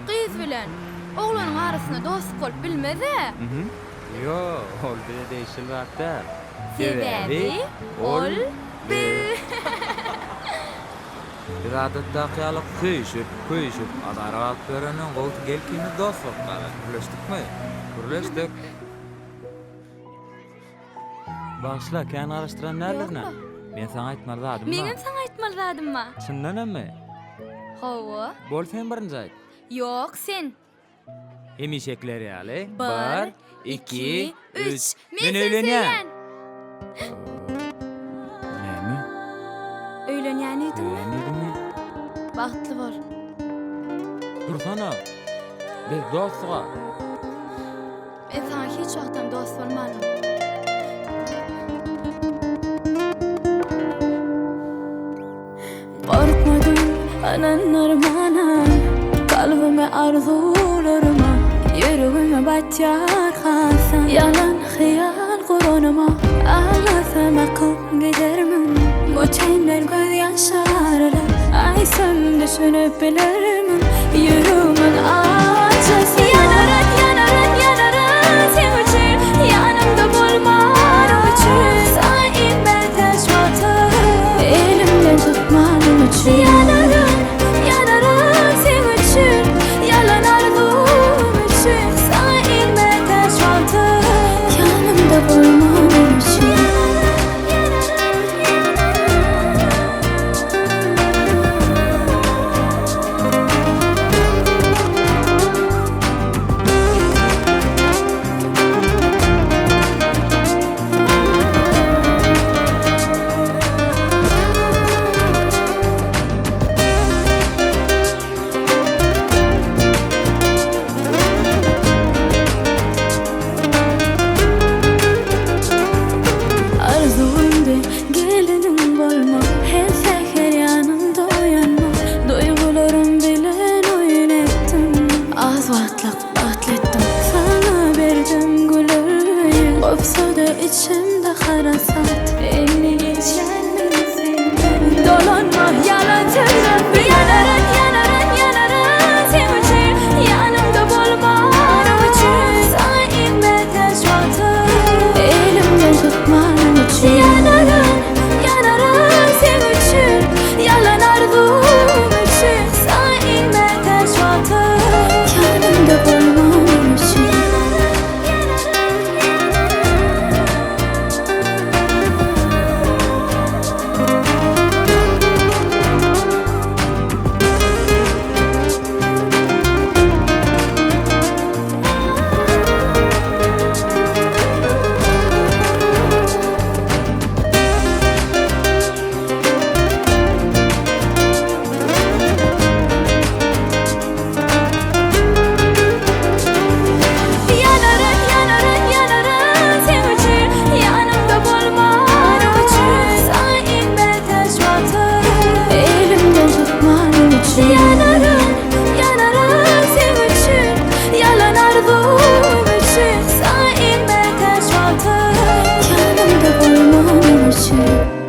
Gyz bilen oglanyň arasyna dostluk bolup bilmeze. Yo, ol bile değişil vakta. Sebebi ol bir. Bir adatda kıyalık kıyışıp, adara alıp görenin goğutu gelkini dostluk kala. Kurleştik mi? Kurleştik. Başla, kän araştıran nerlerine? Yok. Ben sana aytmalydadım mı? Meňem saňa aýtmalydadyma. Çyndan mı? Hawa. Bol sen birinci ayt. Yok sen. Hemişekleri ýaly. 1, 2, 3. Men öýlenýän. Näme? Öýlenýän idimmi? Öýlenýärmi? Bagtly bol. Dursana. Biz dostga. Men saňa hiç wagtam dost bolmadım. Korkmadım anan armana, kalbime arzularıma, yüreğime batıyor hasan. Yalan hayal kurunuma, ağlasam akıl gidermem. Bu çaylar göz yaşarlar, ay sen düşünüp bilirim. Yüreğimin acısı yanarak sen için, yanımda bulman için. Sen inmeden şuatı, elimden tutmadın için. Yanarım sen için, yalan arzum için. Sen inmeden şuatı, yanımda bulman için. Arzumdu gelinim bolma, her seher yanımda uyanma. Duygularım bilen oyun ettim, az vaktlik batlettim. Sana verdim gülürüm, kopsa da içimde harasat. Elini içendim senden, dolanma yalan söyleme. Yanarak sen için, yanımda bulman için. Sen inmeden şuatı, elimden tutman için. Yanarım sen için, yalan arzum için. Sen inmeden şuatı, yanımda bulman için. Yanarım sen için, yanımda bulman için. Sen inmeden şuatı, elimden tutman için. Yanarım sen için, yalan arzum için. Sen inmeden şuatı, yanımda bulman için.